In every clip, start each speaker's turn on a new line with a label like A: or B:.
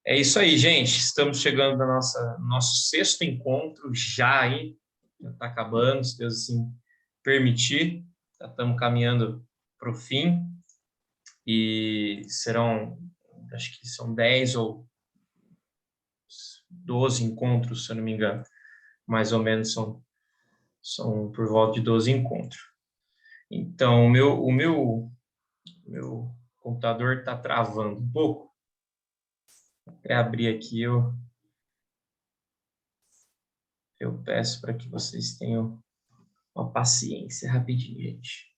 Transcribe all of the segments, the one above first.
A: É isso aí, gente. Estamos chegando no nosso sexto encontro já aí. Já está acabando, se Deus assim permitir. Já estamos caminhando para o fim. E serão, acho que são 10 ou 12 encontros, se eu não me engano. Mais ou menos são por volta de 12 encontros. Então, o meu computador está travando um pouco. Até abrir aqui, eu peço para que vocês tenham uma paciência rapidinho, gente.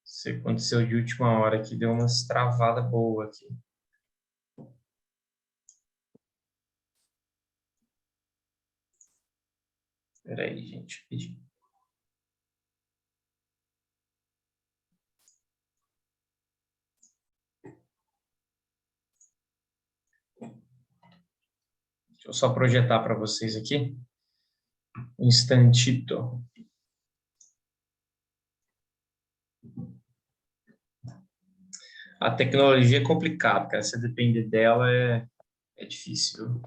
A: Isso aconteceu de última hora aqui, deu umas travadas boas aqui. Espera aí, gente. Deixa eu só projetar para vocês aqui. Um instantito. A tecnologia é complicada, cara. Se depender dela, é difícil.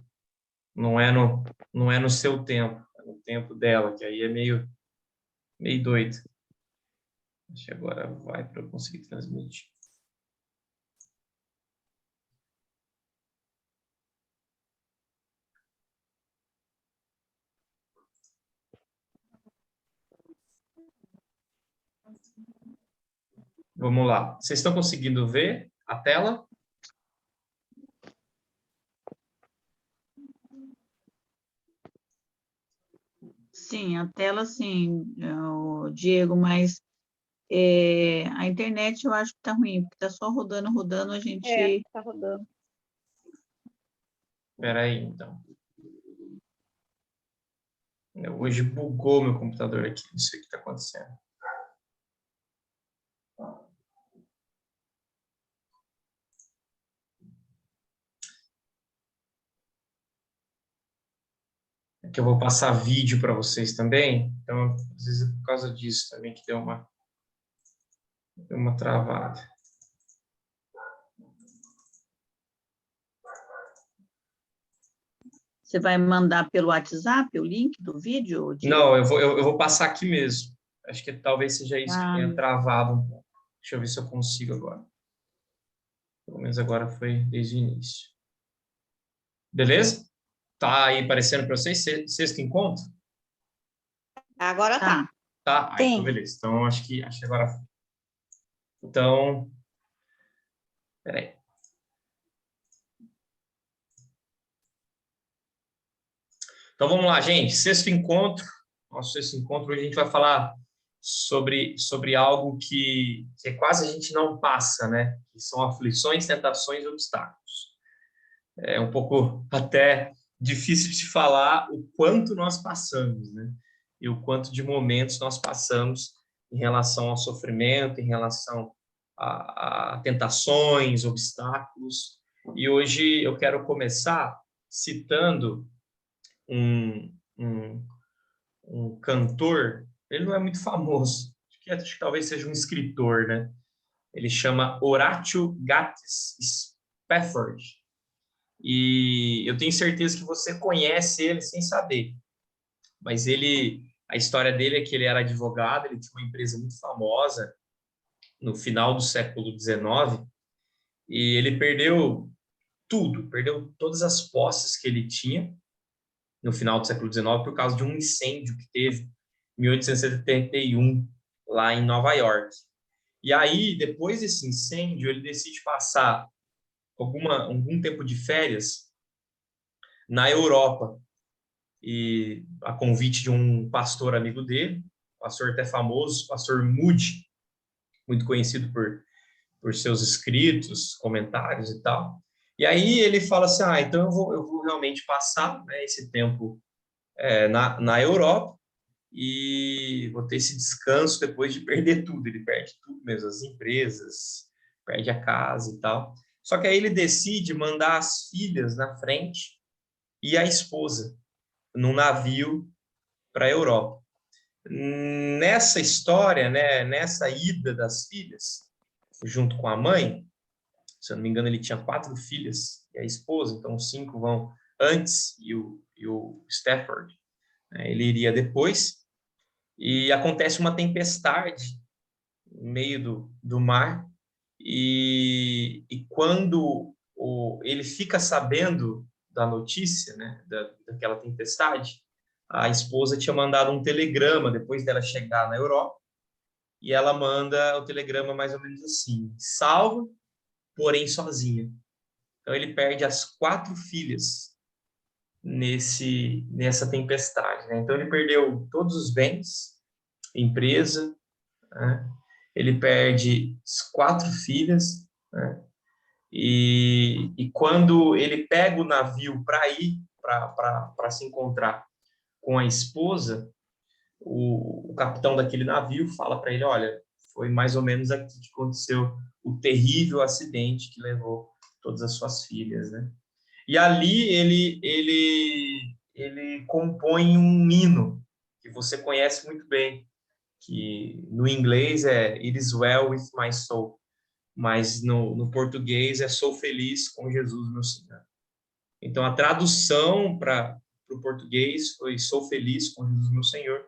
A: Não é no seu tempo, é no tempo dela, que aí é meio doido. Acho que agora vai para eu conseguir transmitir. Vamos lá. Vocês estão conseguindo ver a tela?
B: Sim, a tela sim, o Diego, mas a internet eu acho que está ruim, porque está só rodando, a gente...
C: Está rodando.
A: Espera aí, então. Hoje bugou meu computador aqui, não sei o que está acontecendo. É que eu vou passar vídeo para vocês também, então às vezes é por causa disso também que deu uma travada.
B: Você vai mandar pelo WhatsApp o link do vídeo, Diego?
A: Não, eu vou passar aqui mesmo. Acho que talvez seja isso que tenha travado um pouco. Deixa eu ver se eu consigo agora. Pelo menos agora foi desde o início. Beleza? Tá aí aparecendo para vocês? Sexto encontro?
C: Agora tá.
A: Tá?
C: Sim.
A: Então beleza. Então acho que agora foi. Então, peraí. Então vamos lá, gente. Sexto encontro. Nosso sexto encontro, hoje a gente vai falar sobre algo que quase a gente não passa, né? Que são aflições, tentações e obstáculos. É um pouco até difícil de falar o quanto nós passamos, né? E o quanto de momentos nós passamos em relação ao sofrimento, em relação a tentações, obstáculos. E hoje eu quero começar citando um cantor. Ele não é muito famoso, acho que talvez seja um escritor, né? Ele chama Horatio Gates Spafford. E eu tenho certeza que você conhece ele sem saber. Mas a história dele é que ele era advogado, ele tinha uma empresa muito famosa no final do século XIX, e ele perdeu tudo, perdeu todas as posses que ele tinha no final do século XIX por causa de um incêndio que teve em 1871 lá em Nova York. E aí, depois desse incêndio, ele decide passar algum tempo de férias na Europa, e a convite de um pastor amigo dele, pastor até famoso, pastor Moody, muito conhecido por seus escritos, comentários e tal. E aí ele fala assim, então eu vou realmente passar, né, esse tempo na Europa e vou ter esse descanso depois de perder tudo. Ele perde tudo mesmo, as empresas, perde a casa e tal. Só que aí ele decide mandar as filhas na frente e a esposa num navio para a Europa. Nessa história, né, nessa ida das filhas, junto com a mãe. Se eu não me engano, ele tinha 4 filhas e a esposa, então 5 vão antes e o Stafford, né, ele iria depois. E acontece uma tempestade no meio do mar, e quando ele fica sabendo da notícia, né, daquela tempestade, a esposa tinha mandado um telegrama depois dela chegar na Europa, e ela manda o telegrama mais ou menos assim: salva, porém sozinha. Então ele perde as 4 filhas nessa tempestade, né? Então ele perdeu todos os bens, empresa, né? Ele perde as 4 filhas, né? E quando ele pega o navio para ir para se encontrar com a esposa, o capitão daquele navio fala para ele: olha, foi mais ou menos aqui que aconteceu o terrível acidente que levou todas as suas filhas, né? E ali ele compõe um hino que você conhece muito bem, que no inglês é It is well with my soul, mas no português é Sou feliz com Jesus, meu Senhor. Então a tradução para o português foi Sou feliz com Jesus, meu Senhor,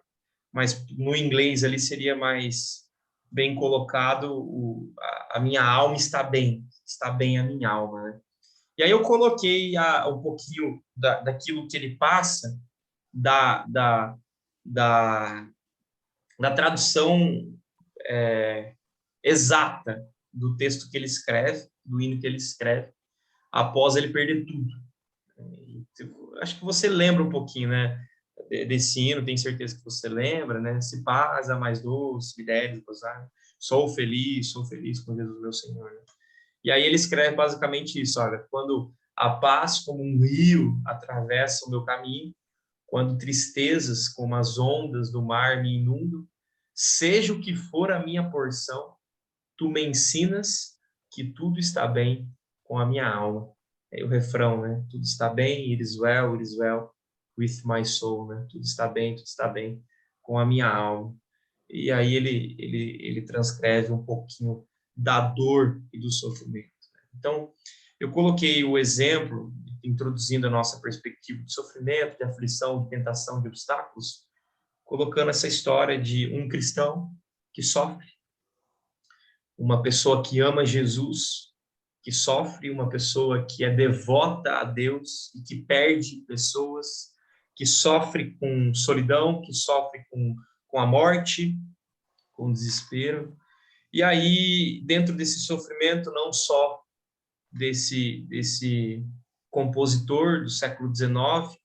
A: mas no inglês ali seria mais bem colocado: a minha alma está bem a minha alma, né? E aí eu coloquei um pouquinho daquilo que ele passa, da, da, da, da tradução exata do texto que ele escreve, do hino que ele escreve, após ele perder tudo. Acho que você lembra um pouquinho, né, desse hino, tenho certeza que você lembra, né? Se paz a mais doce, me deres gozar, sou feliz com Jesus, meu Senhor. E aí ele escreve basicamente isso: olha, quando a paz como um rio atravessa o meu caminho, quando tristezas como as ondas do mar me inundam, seja o que for a minha porção, tu me ensinas que tudo está bem com a minha alma. É o refrão, né? Tudo está bem, it is well with my soul, né? Tudo está bem com a minha alma. E aí ele transcreve um pouquinho da dor e do sofrimento. Então, eu coloquei o exemplo, introduzindo a nossa perspectiva de sofrimento, de aflição, de tentação, de obstáculos, colocando essa história de um cristão que sofre, uma pessoa que ama Jesus, que sofre, uma pessoa que é devota a Deus e que perde pessoas, que sofre com solidão, que sofre com a morte, com o desespero. E aí, dentro desse sofrimento, não só desse compositor do século XIX,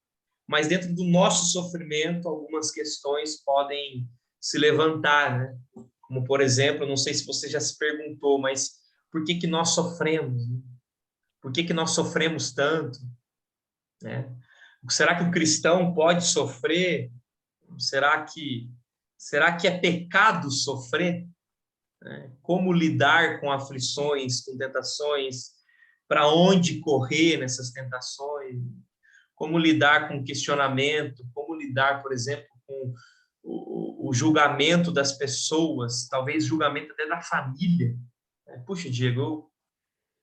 A: mas dentro do nosso sofrimento, algumas questões podem se levantar, né? Como, por exemplo, não sei se você já se perguntou, mas por que nós sofremos? Né? Por que nós sofremos tanto? Né? Será que o cristão pode sofrer? Será que é pecado sofrer? Né? Como lidar com aflições, com tentações? Para onde correr nessas tentações? Como lidar com questionamento? Como lidar, por exemplo, com o julgamento das pessoas, talvez julgamento até da família? Puxa, Diego, eu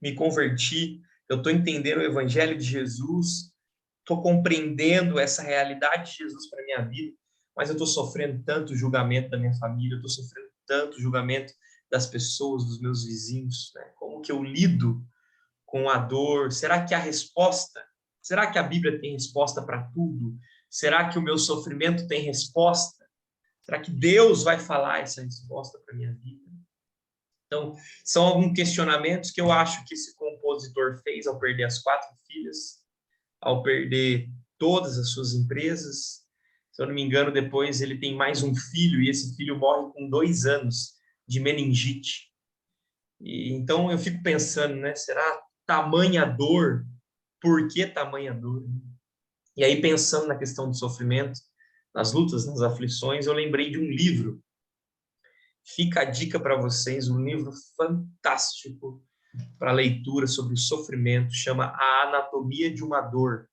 A: me converti, eu estou entendendo o evangelho de Jesus, estou compreendendo essa realidade de Jesus para a minha vida, mas eu estou sofrendo tanto julgamento da minha família, eu estou sofrendo tanto julgamento das pessoas, dos meus vizinhos, né? Como que eu lido com a dor? Será que há resposta? Será que a Bíblia tem resposta para tudo? Será que o meu sofrimento tem resposta? Será que Deus vai falar essa resposta para a minha vida? Então, são alguns questionamentos que eu acho que esse compositor fez ao perder as 4 filhas, ao perder todas as suas empresas. Se eu não me engano, depois ele tem mais um filho, e esse filho morre com 2 anos de meningite. E então eu fico pensando, né? Será tamanha dor? Por que tamanha dor? E aí, pensando na questão do sofrimento, nas lutas, nas aflições, eu lembrei de um livro. Fica a dica para vocês, um livro fantástico para leitura sobre o sofrimento, chama A Anatomia de uma Dor,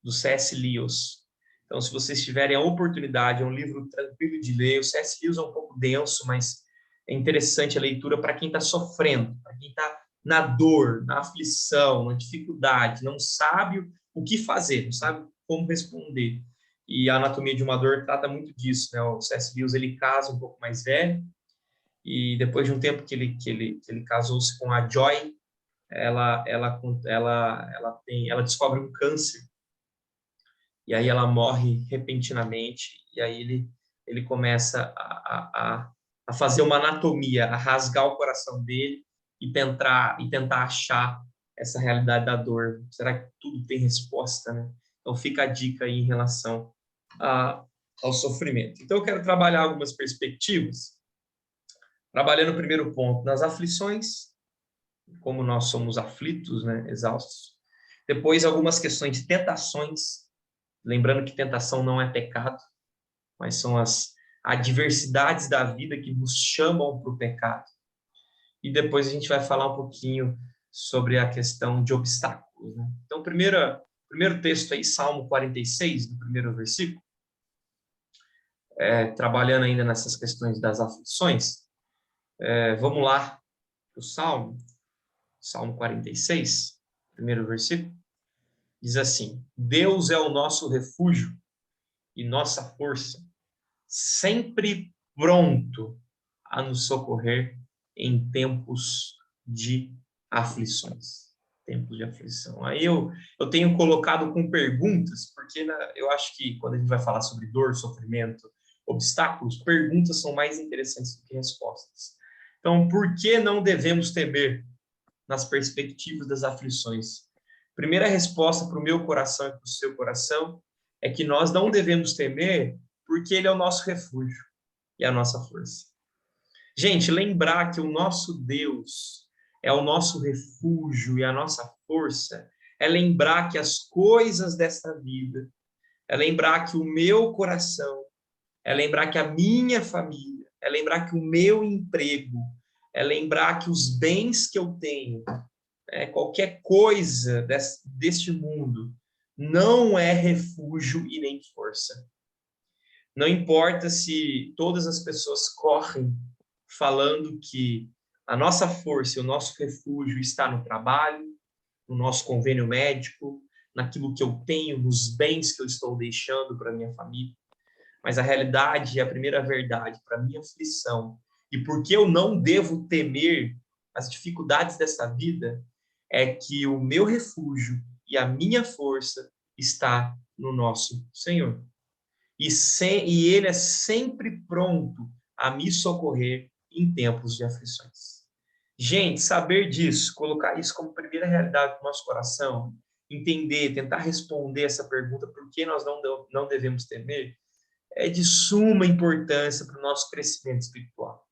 A: do C.S. Lewis. Então, se vocês tiverem a oportunidade, é um livro tranquilo de ler. O C.S. Lewis é um pouco denso, mas é interessante a leitura para quem está sofrendo, para quem está na dor, na aflição, na dificuldade, não sabe o que fazer, não sabe como responder. E a Anatomia de uma Dor trata muito disso, né? O C.S. Lewis, ele casa um pouco mais velho, e depois de um tempo que ele casou-se com a Joy, ela descobre um câncer, e aí ela morre repentinamente, e aí ele começa a fazer uma anatomia, a rasgar o coração dele e tentar achar essa realidade da dor. Será que tudo tem resposta, né? Então fica a dica aí em relação ao sofrimento. Então eu quero trabalhar algumas perspectivas, trabalhando o primeiro ponto nas aflições, como nós somos aflitos, né, exaustos. Depois algumas questões de tentações, lembrando que tentação não é pecado, mas são as adversidades da vida que nos chamam para o pecado. E depois a gente vai falar um pouquinho sobre a questão de obstáculos, né? Então, primeiro texto aí, Salmo 46, do primeiro versículo, trabalhando ainda nessas questões das aflições. Vamos lá, o Salmo 46, primeiro versículo, diz assim: Deus é o nosso refúgio e nossa força, sempre pronto a nos socorrer em tempos de aflições. Tempos de aflição. Aí eu tenho colocado com perguntas, porque eu acho que quando a gente vai falar sobre dor, sofrimento, obstáculos, perguntas são mais interessantes do que respostas. Então, por que não devemos temer nas perspectivas das aflições? Primeira resposta para o meu coração e para o seu coração é que nós não devemos temer porque ele é o nosso refúgio e a nossa força. Gente, lembrar que o nosso Deus é o nosso refúgio e a nossa força é lembrar que as coisas desta vida, é lembrar que o meu coração, é lembrar que a minha família, é lembrar que o meu emprego, é lembrar que os bens que eu tenho, qualquer coisa deste mundo, não é refúgio e nem força. Não importa se todas as pessoas correm falando que a nossa força e o nosso refúgio está no trabalho, no nosso convênio médico, naquilo que eu tenho, nos bens que eu estou deixando para minha família. Mas a realidade e a primeira verdade para minha aflição e porque eu não devo temer as dificuldades dessa vida é que o meu refúgio e a minha força está no nosso Senhor. E ele é sempre pronto a me socorrer em tempos de aflições. Gente, saber disso, colocar isso como primeira realidade do nosso coração, entender, tentar responder essa pergunta, por que nós não devemos temer, é de suma importância para o nosso crescimento espiritual.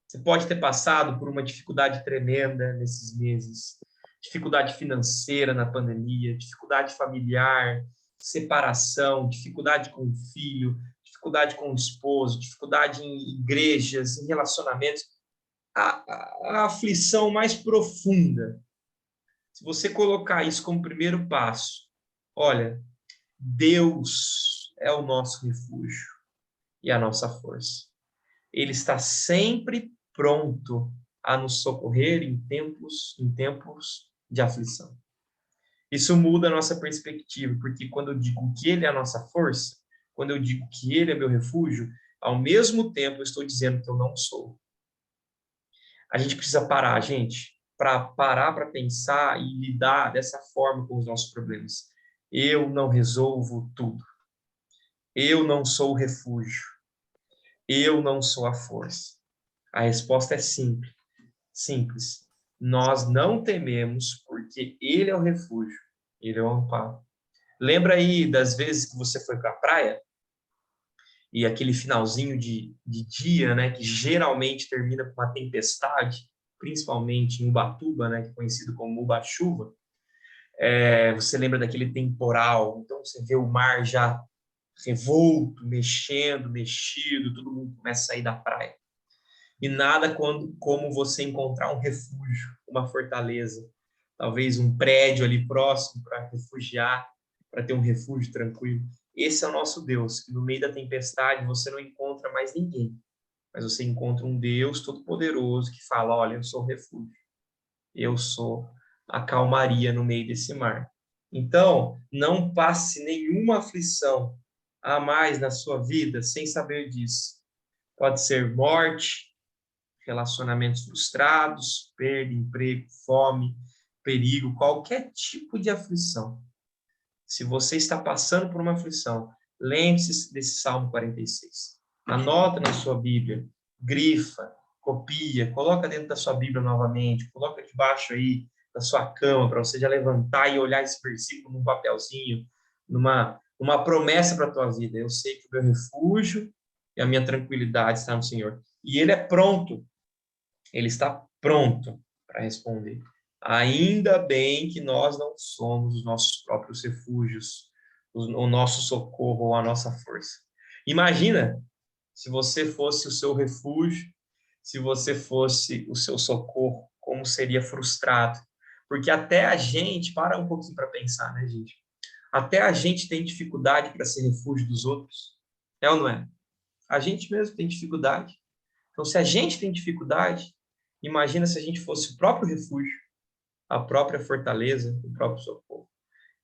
A: Você pode ter passado por uma dificuldade tremenda nesses meses, dificuldade financeira na pandemia, dificuldade familiar, separação, dificuldade com o filho, dificuldade com o esposo, dificuldade em igrejas, em relacionamentos, a aflição mais profunda. Se você colocar isso como primeiro passo, olha, Deus é o nosso refúgio e a nossa força. Ele está sempre pronto a nos socorrer em tempos de aflição. Isso muda a nossa perspectiva, porque quando eu digo que ele é a nossa força, quando eu digo que ele é meu refúgio, ao mesmo tempo eu estou dizendo que eu não sou. A gente precisa parar, gente, para pensar e lidar dessa forma com os nossos problemas. Eu não resolvo tudo. Eu não sou o refúgio. Eu não sou a força. A resposta é simples. Nós não tememos porque ele é o refúgio, ele é o amparo. Lembra aí das vezes que você foi para a praia e aquele finalzinho de dia, né, que geralmente termina com uma tempestade, principalmente em Ubatuba, né, que é conhecido como Uba-chuva. Você lembra daquele temporal, então você vê o mar já revolto, mexido, todo mundo começa a sair da praia. E nada como você encontrar um refúgio, uma fortaleza, talvez um prédio ali próximo para refugiar, para ter um refúgio tranquilo. Esse é o nosso Deus, que no meio da tempestade você não encontra mais ninguém. mas você encontra um Deus todo-poderoso que fala, olha, eu sou o refúgio, eu sou a calmaria no meio desse mar. Então, não passe nenhuma aflição a mais na sua vida sem saber disso. Pode ser morte, relacionamentos frustrados, perda, emprego, fome, perigo, qualquer tipo de aflição. Se você está passando por uma aflição, lembre-se desse Salmo 46. Anota na sua Bíblia, grifa, copia, coloca dentro da sua Bíblia novamente, coloca debaixo aí da sua cama, para você já levantar e olhar esse versículo num papelzinho, numa promessa para a tua vida. Eu sei que o meu refúgio e a minha tranquilidade está no Senhor. E Ele é pronto, Ele está pronto para responder. Ainda bem que nós não somos os nossos próprios refúgios, o nosso socorro ou a nossa força. Imagina se você fosse o seu refúgio, se você fosse o seu socorro, como seria frustrado. Porque até a gente, para um pouquinho para pensar, né, gente? Até a gente tem dificuldade para ser refúgio dos outros. É ou não é? A gente mesmo tem dificuldade. Então, se a gente tem dificuldade, imagina se a gente fosse o próprio refúgio, a própria fortaleza, o próprio socorro.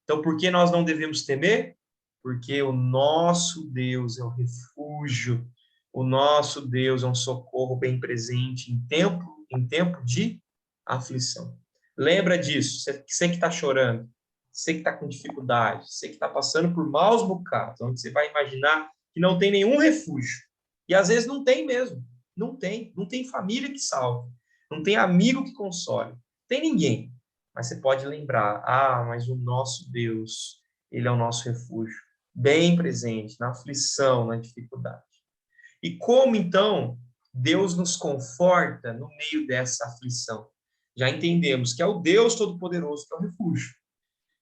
A: Então, por que nós não devemos temer? Porque o nosso Deus é o refúgio, o nosso Deus é um socorro bem presente em tempo de aflição. Lembra disso, você que está chorando, você que está com dificuldade, você que está passando por maus bocados, onde você vai imaginar que não tem nenhum refúgio. E às vezes não tem mesmo, não tem família que salve, não tem amigo que console, não tem ninguém. Mas você pode lembrar, mas o nosso Deus, Ele é o nosso refúgio, bem presente na aflição, na dificuldade. E como, então, Deus nos conforta no meio dessa aflição? Já entendemos que é o Deus Todo-Poderoso que é o refúgio.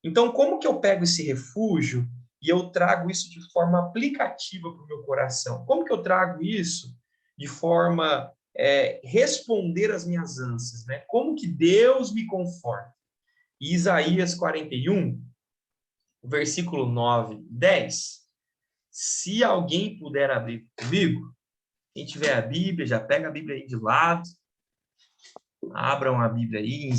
A: Então, como que eu pego esse refúgio e eu trago isso de forma aplicativa para o meu coração? Como que eu trago isso de forma responder às minhas ânsias, né? Como que Deus me conforta? Isaías 41, versículo 9, 10. Se alguém puder abrir comigo, quem tiver a Bíblia, já pega a Bíblia aí de lado, abram a Bíblia aí em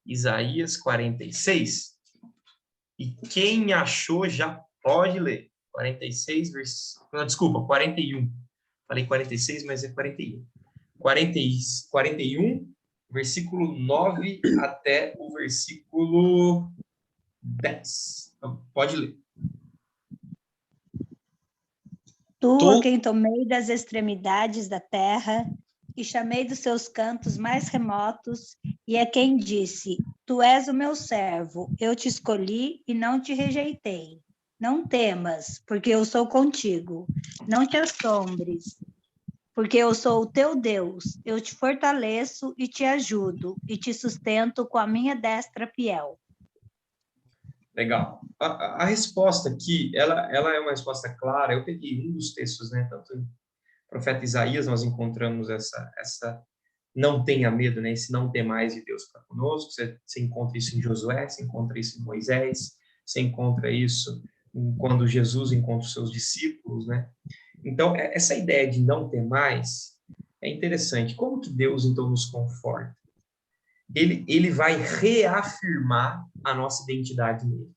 A: Isaías 46. E quem achou já pode ler. 46, desculpa, 41. Falei 46, mas é 41. 41, versículo 9 até o versículo 10. Então, pode ler.
D: Tu, a quem tomei das extremidades da terra e chamei dos seus cantos mais remotos, e a quem disse, tu és o meu servo, eu te escolhi e não te rejeitei. Não temas, porque eu sou contigo. Não te assombres, porque eu sou o teu Deus. Eu te fortaleço e te ajudo, e te sustento com a minha destra fiel.
A: Legal. A resposta aqui, ela é uma resposta clara. Eu peguei um dos textos, né? Tanto em profeta Isaías, nós encontramos essa não tenha medo, né? Esse não temais de Deus para conosco. Você encontra isso em Josué, você encontra isso em Moisés, você encontra isso quando Jesus encontra os seus discípulos, né? Então, essa ideia de não temais é interessante. Como que Deus, então, nos conforta? Ele vai reafirmar a nossa identidade nele.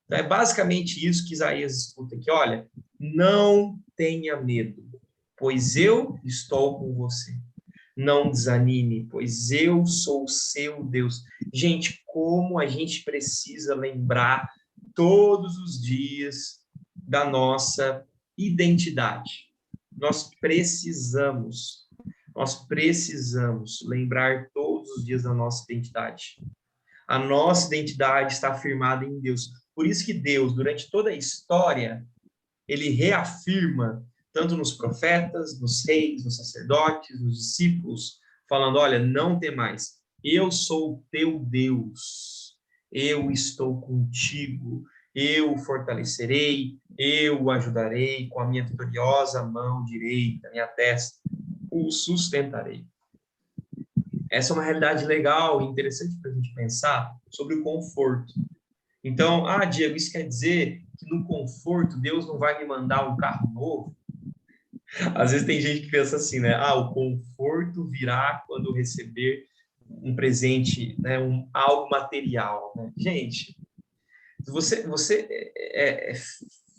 A: Então, é basicamente isso que Isaías escuta aqui. Olha, não tenha medo, pois eu estou com você. Não desanime, pois eu sou o seu Deus. Gente, como a gente precisa lembrar todos os dias da nossa identidade. Nós precisamos lembrar todos os dias da nossa identidade. A nossa identidade está firmada em Deus. Por isso que Deus, durante toda a história, ele reafirma, tanto nos profetas, nos reis, nos sacerdotes, nos discípulos, falando, olha, não temais, eu sou o teu Deus, eu estou contigo, eu o fortalecerei, eu o ajudarei com a minha vitoriosa mão direita, minha destra, o sustentarei. Essa é uma realidade legal e interessante para a gente pensar sobre o conforto. Então, Diego, isso quer dizer que no conforto Deus não vai me mandar um carro novo? Às vezes tem gente que pensa assim, né? Ah, o conforto virá quando receber um presente, né? Algo material, né? Gente, você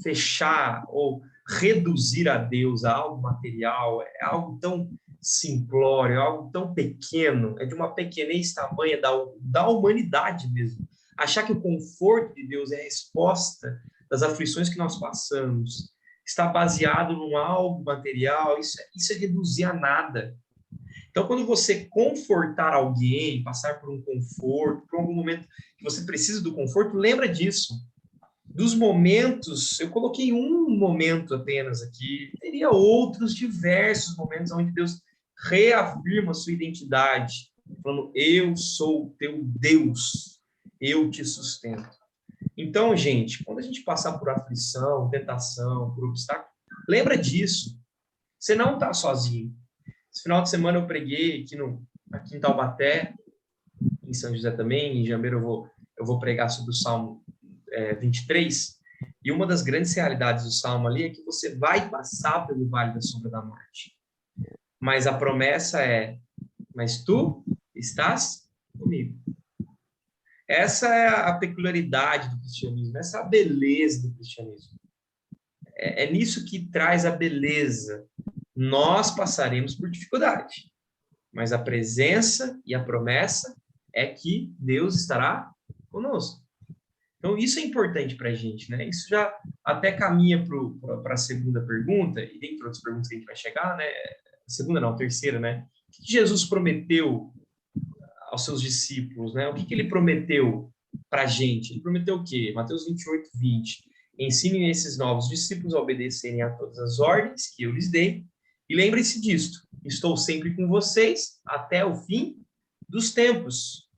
A: fechar ou reduzir a Deus a algo material é algo tão simplório, é algo tão pequeno, é de uma pequenez tamanha da humanidade mesmo. Achar que o conforto de Deus é a resposta das aflições que nós passamos, está baseado num algo material, isso é reduzir a nada. Então, quando você confortar alguém, passar por um conforto, por algum momento que você precisa do conforto, lembra disso. Dos momentos, eu coloquei um momento apenas aqui, teria outros diversos momentos onde Deus reafirma a sua identidade, falando, eu sou o teu Deus, eu te sustento. Então, gente, quando a gente passar por aflição, tentação, por obstáculo, lembra disso. Você não está sozinho. Esse final de semana eu preguei aqui em Taubaté, em São José também, em janeiro eu vou pregar sobre o Salmo 23, e uma das grandes realidades do Salmo ali é que você vai passar pelo vale da sombra da morte. Mas a promessa é, mas tu estás comigo. Essa é a peculiaridade do cristianismo, essa é a beleza do cristianismo. É nisso que traz a beleza. Nós passaremos por dificuldade, mas a presença e a promessa é que Deus estará conosco. Então, isso é importante para a gente, né? Isso já até caminha para a segunda pergunta, e dentre outras perguntas que a gente vai chegar, né? Segunda não, terceira, né? O que Jesus prometeu aos seus discípulos, né? O que ele prometeu para a gente? Ele prometeu o quê? Mateus 28, 20. Ensinem esses novos discípulos a obedecerem a todas as ordens que eu lhes dei, e lembrem-se disto, estou sempre com vocês até o fim dos tempos.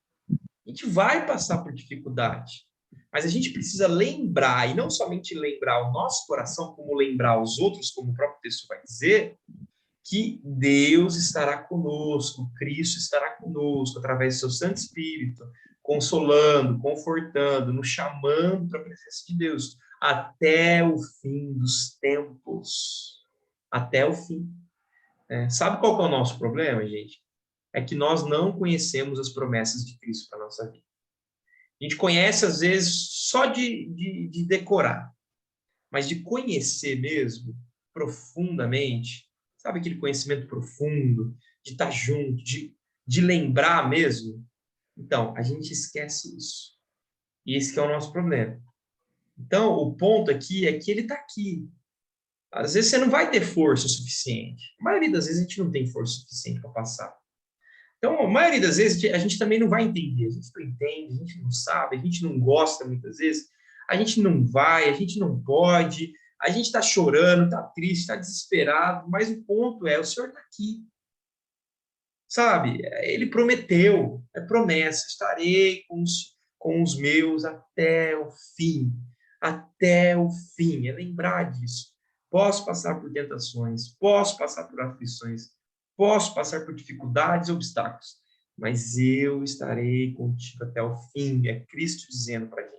A: A gente vai passar por dificuldade, mas a gente precisa lembrar, e não somente lembrar o nosso coração, como lembrar os outros, como o próprio texto vai dizer, que Deus estará conosco, Cristo estará conosco, através do seu Santo Espírito, consolando, confortando, nos chamando para a presença de Deus, até o fim dos tempos. Até o fim. Sabe qual que é o nosso problema, gente? É que nós não conhecemos as promessas de Cristo para a nossa vida. A gente conhece, às vezes, só de decorar, mas de conhecer mesmo, profundamente, sabe aquele conhecimento profundo, de estar junto, de lembrar mesmo? Então, a gente esquece isso. E esse que é o nosso problema. Então, o ponto aqui é que ele está aqui. Às vezes você não vai ter força o suficiente. A maioria das vezes a gente não tem força suficiente para passar. Então, a maioria das vezes a gente também não vai entender. A gente não entende, a gente não sabe, a gente não gosta muitas vezes, a gente não vai, a gente não pode, a gente está chorando, está triste, está desesperado, mas o ponto é, o Senhor está aqui. Sabe? Ele prometeu, é promessa, estarei com os meus até o fim. Até o fim, é lembrar disso. Posso passar por tentações, posso passar por aflições, posso passar por dificuldades e obstáculos, mas eu estarei contigo até o fim, é Cristo dizendo para a gente.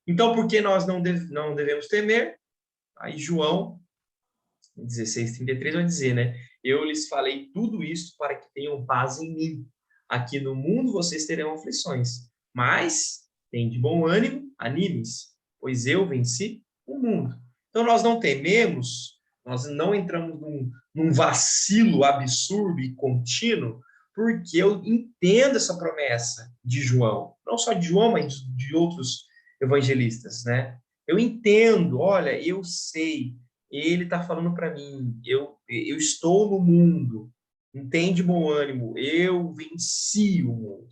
A: Então, por que nós não devemos temer? Aí João 16:33 vai dizer, né? Eu lhes falei tudo isso para que tenham paz em mim. Aqui no mundo vocês terão aflições, mas tem de bom ânimo, anime-se, pois eu venci o mundo. Então nós não tememos, nós não entramos num vacilo absurdo e contínuo, porque eu entendo essa promessa de João, não só de João, mas de outros evangelistas, né? Eu entendo, olha, eu sei, ele está falando para mim, eu estou no mundo, entende bom ânimo, eu venci o mundo.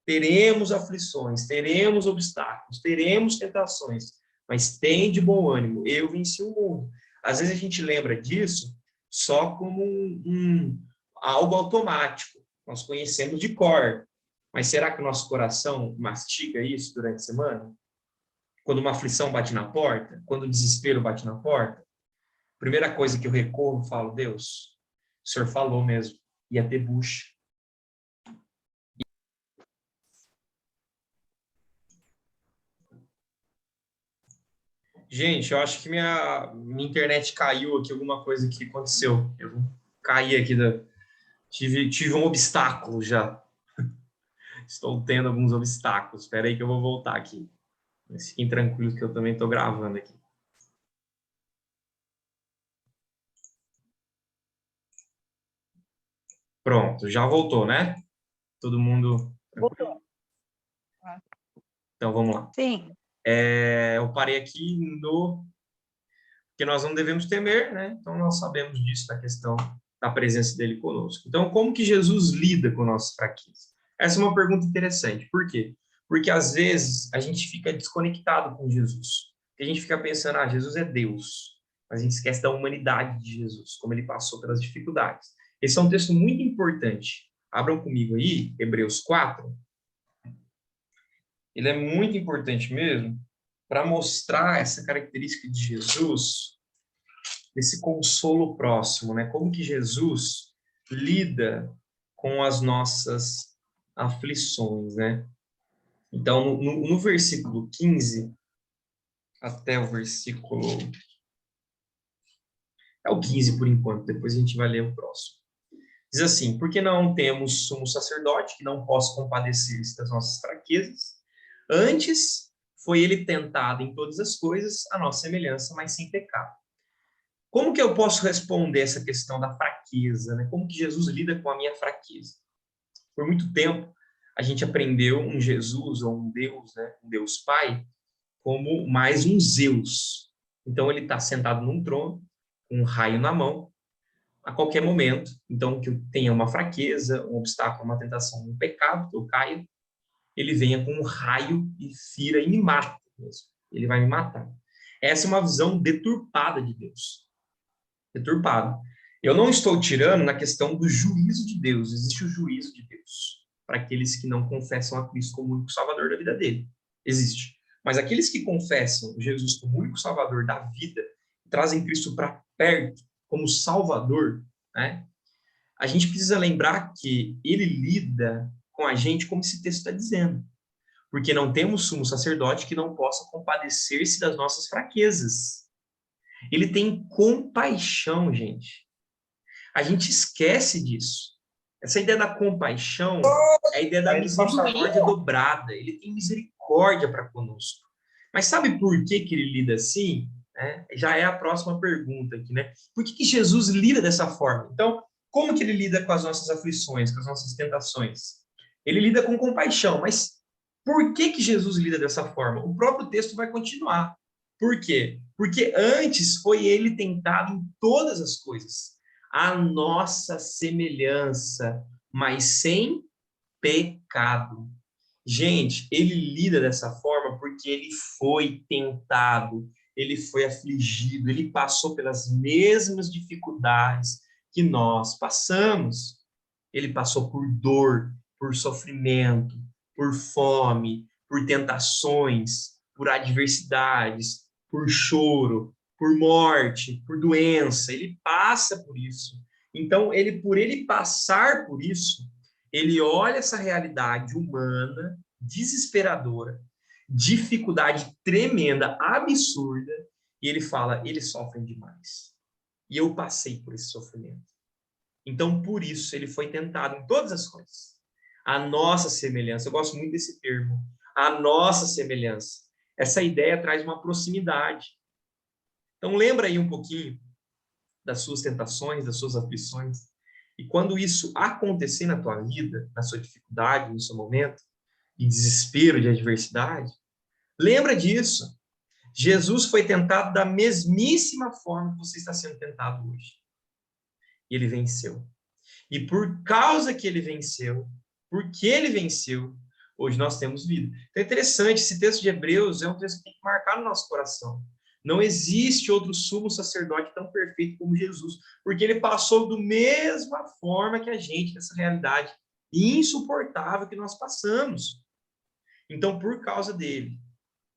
A: Teremos aflições, teremos obstáculos, teremos tentações, mas tem de bom ânimo, eu venci o mundo. Às vezes a gente lembra disso só como algo automático, nós conhecemos de cor, mas será que o nosso coração mastiga isso durante a semana? Quando uma aflição bate na porta, quando o desespero bate na porta, primeira coisa que eu recorro, falo, Deus, o Senhor falou mesmo, ia ter bucha. Gente, eu acho que minha internet caiu aqui, alguma coisa que aconteceu. Eu vou cair aqui tive um obstáculo já. Estou tendo alguns obstáculos. Espera aí que eu vou voltar aqui. Mas fiquem tranquilos que eu também estou gravando aqui. Pronto, já voltou, né? Todo mundo tranquilo?
C: Voltou.
A: Então, vamos lá.
D: Sim.
A: Eu parei aqui no... que nós não devemos temer, né? Então, nós sabemos disso, da questão da presença dele conosco. Então, como que Jesus lida com nossas fraquezas? Essa é uma pergunta interessante. Por quê? Porque, às vezes, a gente fica desconectado com Jesus. A gente fica pensando, Jesus é Deus. Mas a gente esquece da humanidade de Jesus, como ele passou pelas dificuldades. Esse é um texto muito importante. Abram comigo aí, Hebreus 4. Ele é muito importante mesmo para mostrar essa característica de Jesus, esse consolo próximo, né? Como que Jesus lida com as nossas aflições, né? Então, no versículo 15 até o versículo... É o 15 por enquanto, depois a gente vai ler o próximo. Diz assim, porque não temos sumo sacerdote que não possa compadecer-se das nossas fraquezas, antes foi ele tentado em todas as coisas, a nossa semelhança, mas sem pecado. Como que eu posso responder essa questão da fraqueza, né? Como que Jesus lida com a minha fraqueza? Por muito tempo, a gente aprendeu um Jesus ou um Deus, né? Um Deus Pai, como mais um Zeus. Então, ele está sentado num trono, com um raio na mão, a qualquer momento. Então, que eu tenha uma fraqueza, um obstáculo, uma tentação, um pecado, que eu caia, ele venha com um raio e fira e me mata mesmo. Ele vai me matar. Essa é uma visão deturpada de Deus. Deturpada. Eu não estou tirando na questão do juízo de Deus. Existe o juízo de Deus para aqueles que não confessam a Cristo como único salvador da vida dele. Existe. Mas aqueles que confessam Jesus como único salvador da vida, trazem Cristo para perto como salvador, né? A gente precisa lembrar que ele lida com a gente como esse texto está dizendo. Porque não temos sumo sacerdote que não possa compadecer-se das nossas fraquezas. Ele tem compaixão, gente. A gente esquece disso. Essa ideia da compaixão é a ideia da misericórdia dobrada. Ele tem misericórdia para conosco. Mas sabe por que ele lida assim? Já é a próxima pergunta aqui, né? Por que Jesus lida dessa forma? Então, como que ele lida com as nossas aflições, com as nossas tentações? Ele lida com compaixão, mas por que Jesus lida dessa forma? O próprio texto vai continuar. Por quê? Porque antes foi ele tentado em todas as coisas, a nossa semelhança, mas sem pecado. Gente, ele lida dessa forma porque ele foi tentado, ele foi afligido, ele passou pelas mesmas dificuldades que nós passamos. Ele passou por dor, por sofrimento, por fome, por tentações, por adversidades, por choro, por morte, por doença. Ele passa por isso. Então, por ele passar por isso, ele olha essa realidade humana, desesperadora, dificuldade tremenda, absurda, e ele fala, eles sofrem demais. E eu passei por esse sofrimento. Então, por isso, ele foi tentado em todas as coisas. A nossa semelhança, eu gosto muito desse termo, a nossa semelhança. Essa ideia traz uma proximidade. Então, lembra aí um pouquinho das suas tentações, das suas aflições. E quando isso acontecer na tua vida, na sua dificuldade, no seu momento, de desespero, de adversidade, lembra disso. Jesus foi tentado da mesmíssima forma que você está sendo tentado hoje. E ele venceu. E por causa que ele venceu, porque ele venceu, hoje nós temos vida. Então é interessante, esse texto de Hebreus é um texto que tem que marcar no nosso coração. Não existe outro sumo sacerdote tão perfeito como Jesus, porque ele passou da mesma forma que a gente, nessa realidade insuportável que nós passamos. Então, por causa dele,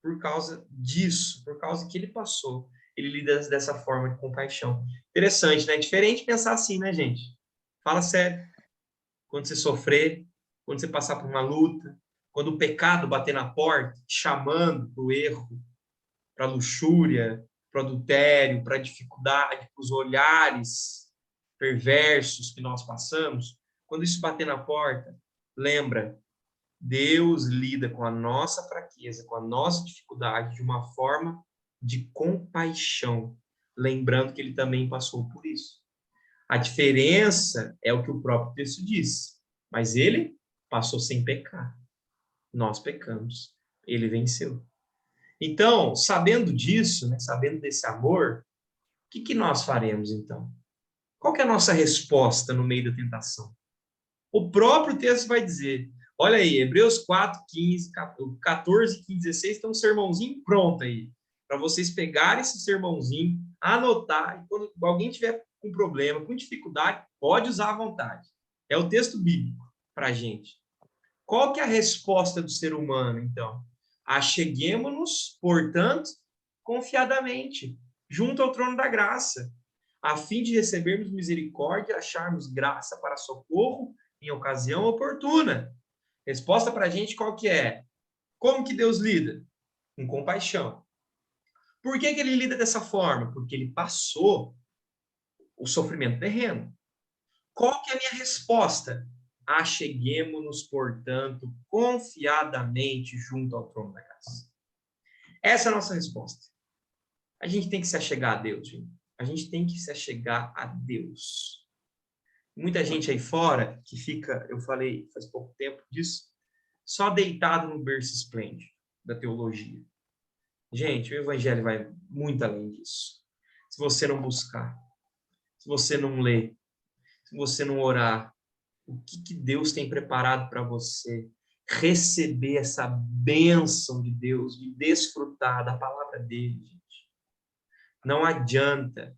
A: por causa disso, por causa que ele passou, ele lida dessa forma de compaixão. Interessante, né? Diferente pensar assim, né, gente? Fala sério. Quando você sofrer, quando você passar por uma luta, quando o pecado bater na porta, te chamando para o erro, para a luxúria, para o adultério, para a dificuldade, para os olhares perversos que nós passamos, quando isso bater na porta, lembra, Deus lida com a nossa fraqueza, com a nossa dificuldade de uma forma de compaixão, lembrando que ele também passou por isso. A diferença é o que o próprio texto diz, mas ele passou sem pecar. Nós pecamos, ele venceu. Então, sabendo disso, né, sabendo desse amor, o que nós faremos então? Qual que é a nossa resposta no meio da tentação? O próprio texto vai dizer, olha aí, Hebreus 4, 15, 14, 15, 16, tem um sermãozinho pronto aí, para vocês pegarem esse sermãozinho, anotar, e quando alguém tiver com problema, com dificuldade, pode usar à vontade. É o texto bíblico para a gente. Qual que é a resposta do ser humano, então? Acheguemo-nos, portanto, confiadamente, junto ao trono da graça, a fim de recebermos misericórdia e acharmos graça para socorro em ocasião oportuna. Resposta para a gente qual que é? Como que Deus lida? Com compaixão. Por que ele lida dessa forma? Porque ele passou o sofrimento terreno. Qual que é a minha resposta? Acheguemo-nos, portanto, confiadamente junto ao trono da graça. Essa é a nossa resposta. A gente tem que se achegar a Deus, gente. A gente tem que se achegar a Deus. Muita gente aí fora que fica, eu falei faz pouco tempo disso, só deitado no berço esplêndido da teologia. Gente, o evangelho vai muito além disso. Se você não buscar, se você não ler, se você não orar, o que Deus tem preparado para você receber essa bênção de Deus, de desfrutar da palavra dele, gente. Não adianta.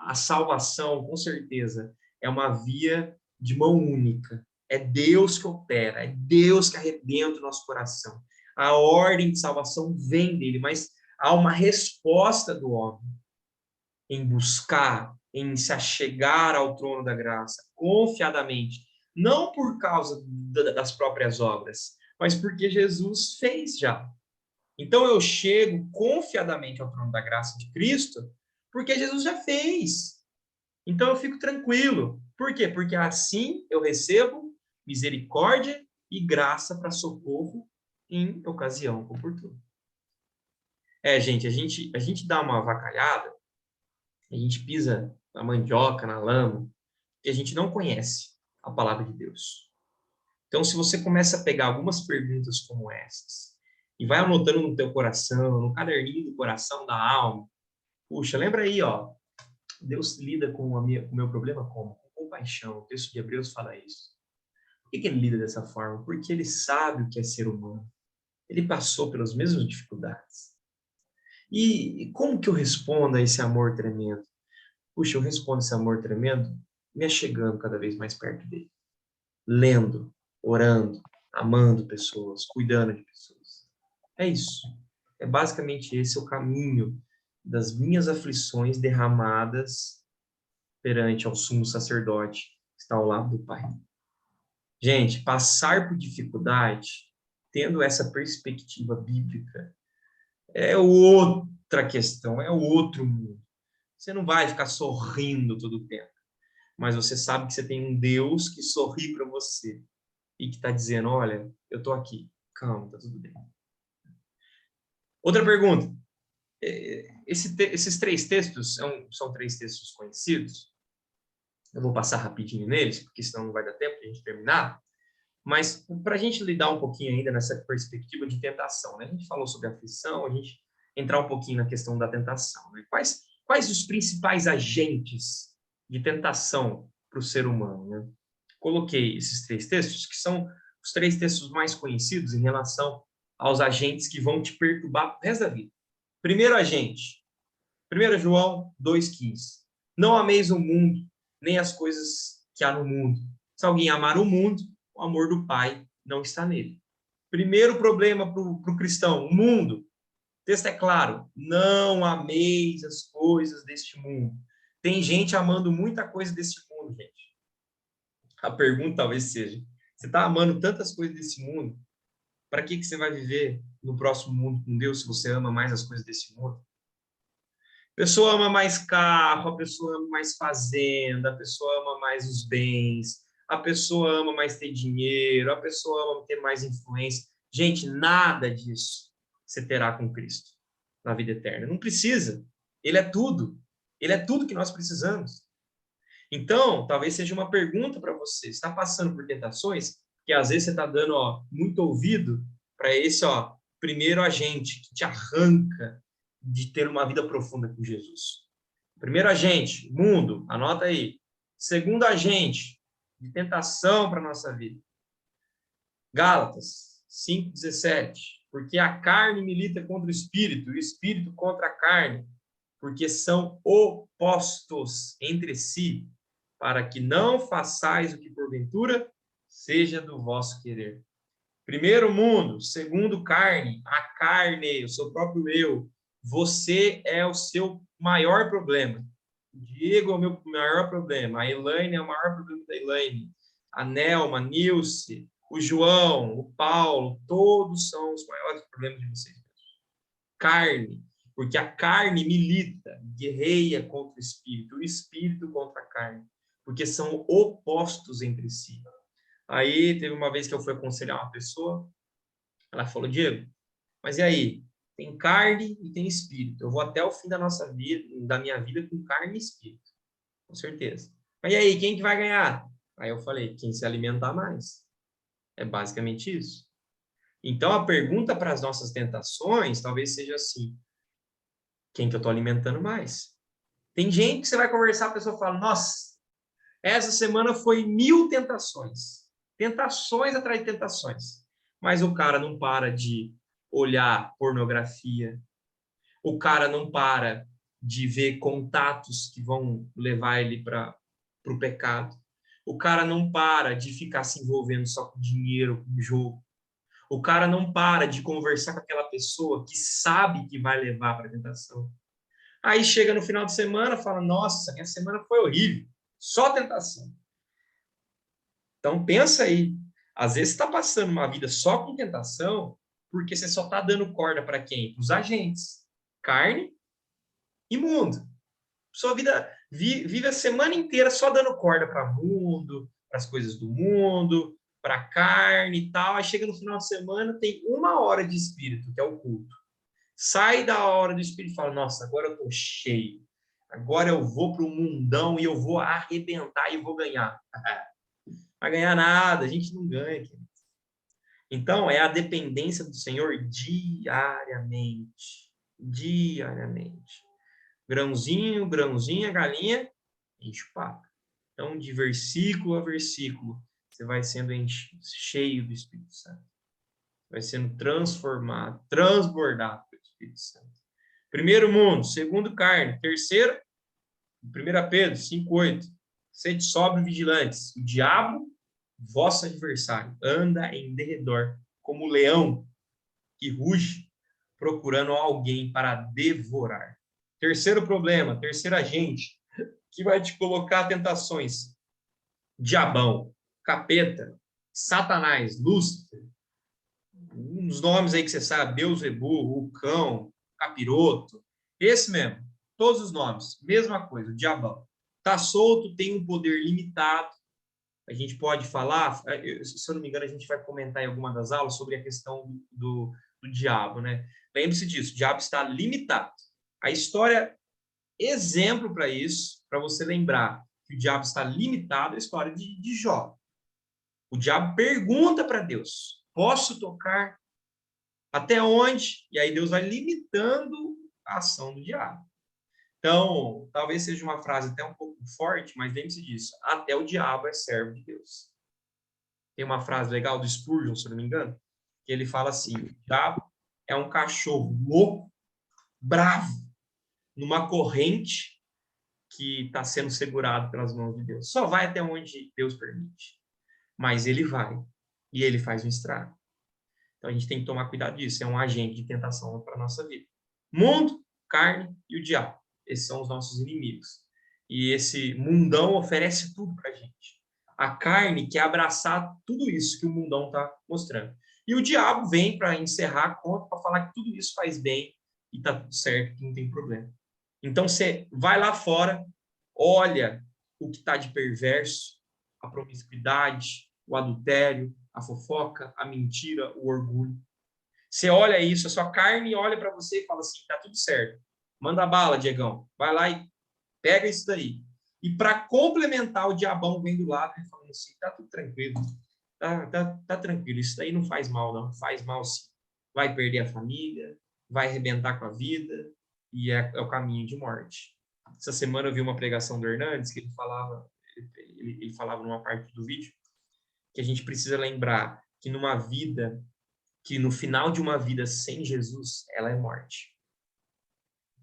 A: A salvação, com certeza, é uma via de mão única. É Deus que opera, é Deus que arrebenta o nosso coração. A ordem de salvação vem dele, mas há uma resposta do homem em buscar, em se achegar ao trono da graça, confiadamente, não por causa das próprias obras, mas porque Jesus fez já. Então eu chego confiadamente ao trono da graça de Cristo, porque Jesus já fez. Então eu fico tranquilo. Por quê? Porque assim eu recebo misericórdia e graça para socorro em ocasião oportuna. Gente, a gente dá uma avacalhada, a gente pisa na mandioca, na lama, e a gente não conhece a palavra de Deus. Então, se você começa a pegar algumas perguntas como essas, e vai anotando no teu coração, no caderninho do coração, da alma, puxa, lembra aí, ó, Deus lida com o meu problema como? Com compaixão. O texto de Hebreus fala isso. Por que ele lida dessa forma? Porque ele sabe o que é ser humano. Ele passou pelas mesmas dificuldades. E como que eu respondo a esse amor tremendo? Puxa, eu respondo esse amor tremendo me achegando cada vez mais perto dele. Lendo, orando, amando pessoas, cuidando de pessoas. É isso. É basicamente esse o caminho das minhas aflições derramadas perante ao sumo sacerdote que está ao lado do Pai. Gente, passar por dificuldade, tendo essa perspectiva bíblica, é outra questão, é outro mundo. Você não vai ficar sorrindo todo o tempo, mas você sabe que você tem um Deus que sorri para você e que está dizendo, olha, eu estou aqui, calma, está tudo bem. Outra pergunta. Esses três textos são três textos conhecidos. Eu vou passar rapidinho neles, porque senão não vai dar tempo de a gente terminar. Mas para a gente lidar um pouquinho ainda nessa perspectiva de tentação, né? A gente falou sobre aflição, a gente entrar um pouquinho na questão da tentação. Né? Quais os principais agentes de tentação para o ser humano? Né? Coloquei esses três textos, que são os três textos mais conhecidos em relação aos agentes que vão te perturbar o resto da vida. Primeiro agente, 1 João 2,15. Não ameis o mundo, nem as coisas que há no mundo. Se alguém amar o mundo, o amor do Pai não está nele. Primeiro problema para o cristão, o mundo. O texto é claro, não ameis as coisas deste mundo. Tem gente amando muita coisa deste mundo, gente. A pergunta talvez seja, você está amando tantas coisas desse mundo Para que você vai viver no próximo mundo com Deus se você ama mais as coisas desse mundo? A pessoa ama mais carro, a pessoa ama mais fazenda, a pessoa ama mais os bens, a pessoa ama mais ter dinheiro, a pessoa ama ter mais influência. Gente, nada disso você terá com Cristo na vida eterna. Não precisa. Ele é tudo. Ele é tudo que nós precisamos. Então, talvez seja uma pergunta para você. Está passando por tentações? Que às vezes você está dando muito ouvido para esse primeiro agente que te arranca de ter uma vida profunda com Jesus. Primeiro agente, mundo, anota aí. Segundo agente de tentação para a nossa vida. Gálatas 5:17. Porque a carne milita contra o espírito, e o espírito contra a carne, porque são opostos entre si, para que não façais o que porventura seja do vosso querer. Primeiro mundo, segundo carne, a carne, o seu próprio eu. Você é o seu maior problema. O Diego é o meu maior problema. A Elaine é o maior problema da Elaine. A Nelma, a Nilce, o João, o Paulo, todos são os maiores problemas de vocês. Carne, porque a carne milita, guerreia contra o espírito contra a carne, porque são opostos entre si. Aí, teve uma vez que eu fui aconselhar uma pessoa, ela falou, Diego, mas e aí? Tem carne e tem espírito. Eu vou até o fim da minha vida com carne e espírito, com certeza. Mas e aí, quem que vai ganhar? Aí eu falei, quem se alimentar mais. É basicamente isso. Então, a pergunta para as nossas tentações talvez seja assim, quem que eu estou alimentando mais? Tem gente que você vai conversar, a pessoa fala, nossa, essa semana foi 1000 tentações. Tentações atrás de tentações. Mas o cara não para de olhar pornografia. O cara não para de ver contatos que vão levar ele para o pecado. O cara não para de ficar se envolvendo só com dinheiro, com jogo. O cara não para de conversar com aquela pessoa que sabe que vai levar para a tentação. Aí chega no final de semana e fala, nossa, minha semana foi horrível. Só tentação. Então, pensa aí. Às vezes você está passando uma vida só com tentação porque você só está dando corda para quem? Para os agentes. Carne e mundo. Sua vida vive a semana inteira só dando corda para mundo, para as coisas do mundo, para a carne e tal. Aí chega no final de semana, tem 1 hora de espírito, que é o culto. Sai da hora do espírito e fala, nossa, agora eu estou cheio. Agora eu vou para o mundão e eu vou arrebentar e vou ganhar. Não vai ganhar nada, a gente não ganha. Então, é a dependência do Senhor diariamente. Diariamente. Grãozinho, grãozinho, a galinha, enche o papo. Então, de versículo a versículo, você vai sendo cheio do Espírito Santo. Vai sendo transformado, transbordado pelo Espírito Santo. Primeiro mundo, segundo carne, terceiro, 1 Pedro 5:8. Sede sóbrios vigilantes. O diabo, vosso adversário, anda em derredor como leão que ruge, procurando alguém para devorar. Terceiro problema, terceiro agente, que vai te colocar tentações. Diabão, capeta, Satanás, Lúcifer, uns nomes aí que você sabe, Beelzebub, o cão, capiroto, esse mesmo, todos os nomes, mesma coisa, o diabão. Tá solto, tem um poder limitado. A gente pode falar, se eu não me engano, a gente vai comentar em alguma das aulas sobre a questão do diabo, né? Lembre-se disso, o diabo está limitado. A história, exemplo para isso, para você lembrar que o diabo está limitado, é a história de Jó. O diabo pergunta para Deus, posso tocar? Até onde? E aí Deus vai limitando a ação do diabo. Então, talvez seja uma frase até um pouco forte, mas lembre-se disso. Até o diabo é servo de Deus. Tem uma frase legal do Spurgeon, se eu não me engano, que ele fala assim, o diabo é um cachorro louco, bravo, numa corrente que está sendo segurado pelas mãos de Deus. Só vai até onde Deus permite. Mas ele vai. E ele faz um estrago. Então, a gente tem que tomar cuidado disso. É um agente de tentação para a nossa vida. Mundo, carne e o diabo. Esses são os nossos inimigos. E esse mundão oferece tudo para a gente. A carne quer abraçar tudo isso que o mundão está mostrando. E o diabo vem para encerrar a conta, para falar que tudo isso faz bem e está tudo certo, que não tem problema. Então, você vai lá fora, olha o que está de perverso, a promiscuidade, o adultério, a fofoca, a mentira, o orgulho. Você olha isso, a sua carne olha para você e fala assim, tá tudo certo. Manda bala, Diegão. Vai lá e pega isso daí. E para complementar, o diabão vem do lado e falando assim, tá tudo tranquilo. Tá tranquilo, isso daí não faz mal, não. Faz mal sim. Vai perder a família, vai arrebentar com a vida, e é o caminho de morte. Essa semana eu vi uma pregação do Hernandes, que ele falava numa parte do vídeo, que a gente precisa lembrar que no final de uma vida sem Jesus, ela é morte.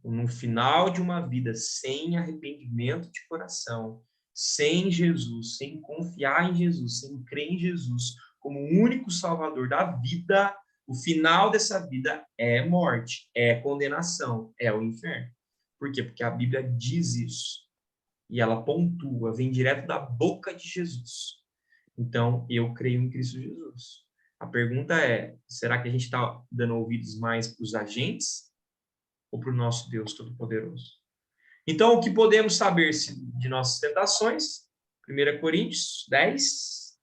A: No final de uma vida sem arrependimento de coração, sem Jesus, sem confiar em Jesus, sem crer em Jesus como o único salvador da vida, o final dessa vida é morte, é condenação, é o inferno. Por quê? Porque a Bíblia diz isso. E ela pontua, vem direto da boca de Jesus. Então, eu creio em Cristo Jesus. A pergunta é, será que a gente está dando ouvidos mais para os agentes ou para o nosso Deus Todo-Poderoso? Então, o que podemos saber de nossas tentações? 1 Coríntios 10,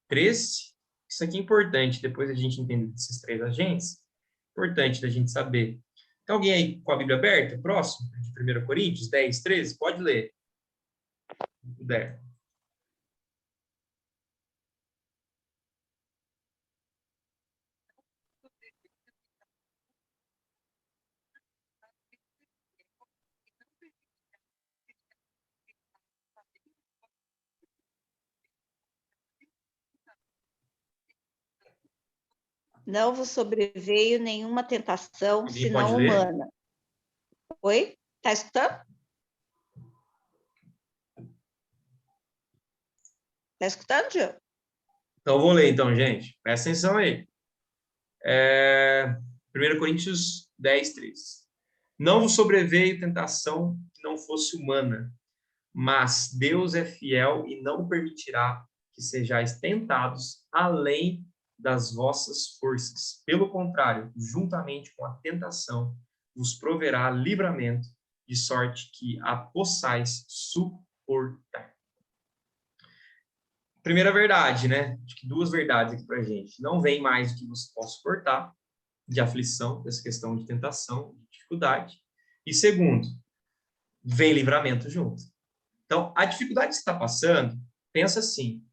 A: 13. Isso aqui é importante, depois a gente entender desses 3 agentes. Importante da gente saber. Tem alguém aí com a Bíblia aberta, próximo, de 1 Coríntios 10, 13? Pode ler. Se puder.
C: Não vos sobreveio nenhuma tentação,
A: Alguém
C: senão
A: pode ler?
C: humana. Oi? Tá escutando? Tá escutando, Gil?
A: Então, eu vou ler, então, gente. Presta atenção aí. 1 Coríntios 10, 13. Não vos sobreveio tentação que não fosse humana, mas Deus é fiel e não permitirá que sejais tentados além das vossas forças. Pelo contrário, juntamente com a tentação, vos proverá livramento, de sorte que a possais suportar. Primeira verdade, né? Acho que 2 verdades aqui pra gente. Não vem mais do que você possa suportar, de aflição, dessa questão de tentação, de dificuldade. E segundo, vem livramento junto. Então, a dificuldade que você está passando, pensa assim,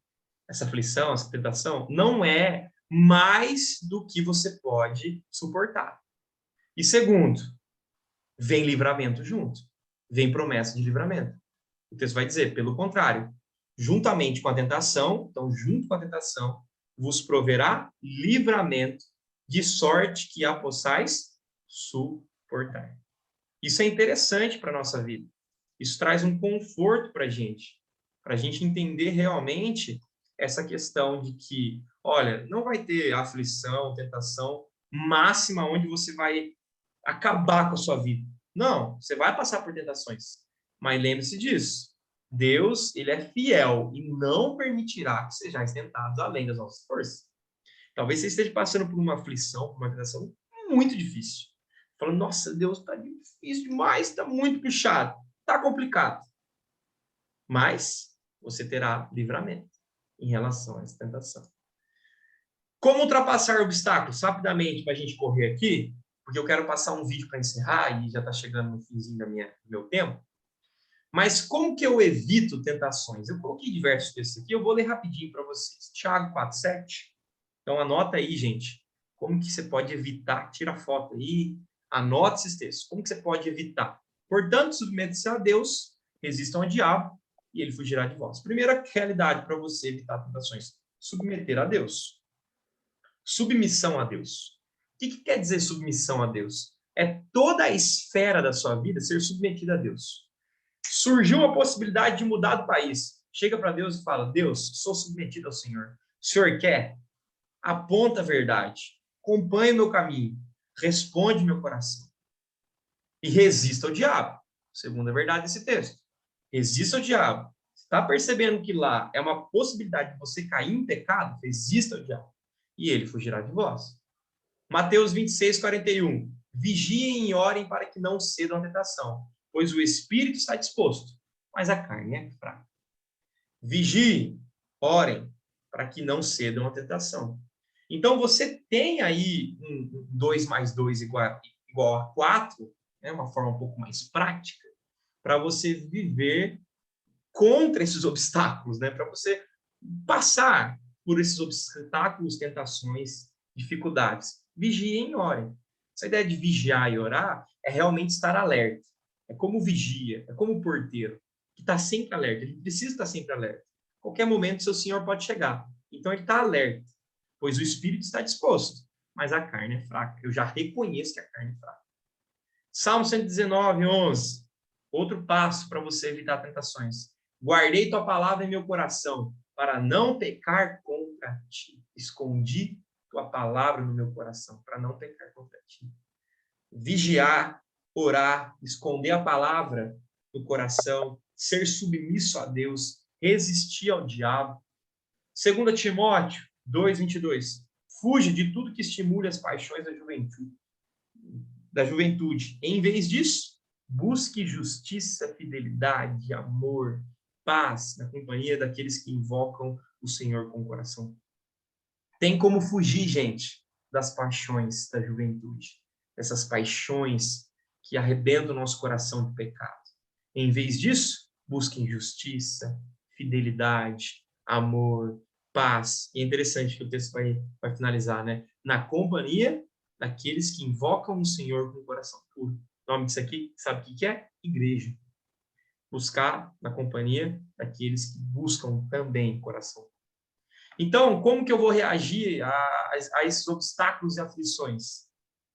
A: essa aflição, essa tentação, não é mais do que você pode suportar. E segundo, vem livramento junto. Vem promessa de livramento. O texto vai dizer, pelo contrário, juntamente com a tentação, então, junto com a tentação, vos proverá livramento, de sorte que a possais suportar. Isso é interessante para a nossa vida. Isso traz um conforto para a gente entender realmente essa questão de que, olha, não vai ter aflição, tentação máxima onde você vai acabar com a sua vida. Não, você vai passar por tentações. Mas lembre-se disso. Deus, ele é fiel e não permitirá que sejais tentados além das nossas forças. Talvez você esteja passando por uma aflição, por uma tentação muito difícil. Falando, nossa, Deus, está difícil demais, está muito puxado, está complicado. Mas você terá livramento em relação a essa tentação. Como ultrapassar obstáculos? Rapidamente, para a gente correr aqui, porque eu quero passar um vídeo para encerrar e já está chegando no finzinho do meu tempo. Mas como que eu evito tentações? Eu coloquei diversos textos aqui, eu vou ler rapidinho para vocês. Tiago 4:7. Então, anota aí, gente, como que você pode evitar, tira foto aí, anota esses textos. Como que você pode evitar? Portanto, submeta-se a Deus, resistam ao diabo e ele fugirá de vós. Primeira realidade para você evitar tentações, submeter a Deus. Submissão a Deus. O que quer dizer submissão a Deus? É toda a esfera da sua vida ser submetida a Deus. Surgiu a possibilidade de mudar do país. Chega para Deus e fala, Deus, sou submetido ao Senhor. O Senhor quer? Aponta a verdade. Acompanhe o meu caminho. Responde meu coração. E resista ao diabo. Segunda verdade desse texto. Resista ao diabo. Está percebendo que lá é uma possibilidade de você cair em pecado? Resista ao diabo. e ele fugirá de vós. Mateus 26, 41. Vigiem e orem para que não cedam à tentação, pois o espírito está disposto, mas a carne é fraca. Vigiem, orem, para que não cedam à tentação. Então, você tem aí um 2 mais 2 igual a 4, né, uma forma um pouco mais prática, para você viver contra esses obstáculos, né, para você passar por esses obstáculos, tentações, dificuldades. Vigiem e orem. Essa ideia de vigiar e orar é realmente estar alerta. É como vigia, é como porteiro, que está sempre alerta. Ele precisa estar sempre alerta. A qualquer momento, seu senhor pode chegar. Então, ele está alerta, pois o espírito está disposto, mas a carne é fraca. Eu já reconheço que a carne é fraca. Salmo 119, 11. Outro passo para você evitar tentações. Guardei tua palavra em meu coração, para não pecar contra ti. Escondi tua palavra no meu coração, para não pecar contra ti. Vigiar, orar, esconder a palavra no coração, ser submisso a Deus, resistir ao diabo. 2 Timóteo 2:22. Fuja de tudo que estimule as paixões da juventude. Em vez disso, busque justiça, fidelidade, amor, paz na companhia daqueles que invocam o Senhor com o coração. Tem como fugir, gente, das paixões da juventude, essas paixões que arrebentam o nosso coração de pecado. Em vez disso, busquem justiça, fidelidade, amor, paz. E é interessante que o texto vai finalizar, né? Na companhia daqueles que invocam o Senhor com o coração puro. O nome disso aqui, sabe o que é? Igreja. Buscar na companhia daqueles que buscam também coração. Então, como que eu vou reagir a esses obstáculos e aflições?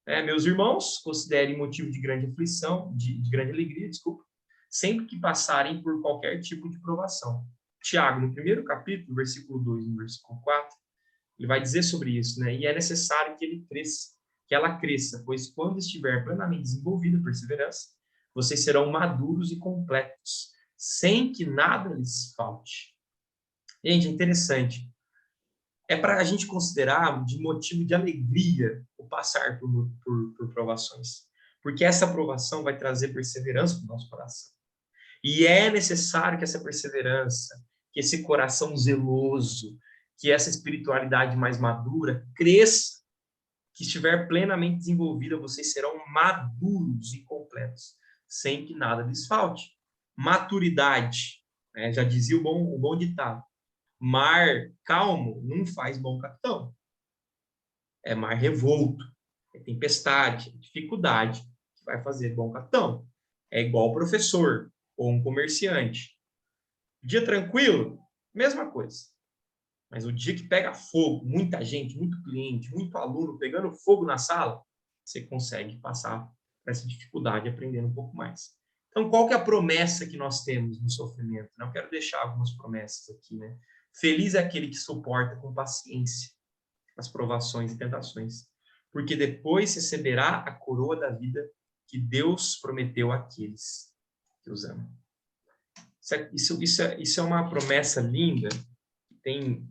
A: Meus irmãos, considerem motivo de grande aflição, de grande alegria, desculpa, sempre que passarem por qualquer tipo de provação. Tiago, no primeiro capítulo, versículo 2 e no versículo 4, ele vai dizer sobre isso, né? E é necessário que ela cresça, pois quando estiver plenamente desenvolvida a perseverança, vocês serão maduros e completos, sem que nada lhes falte. Gente, é interessante. É para a gente considerar de motivo de alegria o passar por provações. Porque essa provação vai trazer perseverança para o nosso coração. E é necessário que essa perseverança, que esse coração zeloso, que essa espiritualidade mais madura cresça, que estiver plenamente desenvolvida, vocês serão maduros e completos, sem que nada lhes falte. Maturidade, né? Já dizia o bom ditado. Mar calmo não faz bom capitão. É mar revolto, é tempestade, é dificuldade que vai fazer bom capitão. É igual professor ou um comerciante. Dia tranquilo, mesma coisa. Mas o dia que pega fogo, muita gente, muito cliente, muito aluno pegando fogo na sala, você consegue passar por essa dificuldade aprendendo um pouco mais. Então, qual que é a promessa que nós temos no sofrimento? Eu quero deixar algumas promessas aqui, né? Feliz é aquele que suporta com paciência as provações e tentações, porque depois receberá a coroa da vida que Deus prometeu àqueles que os amam. Isso é uma promessa linda. Tem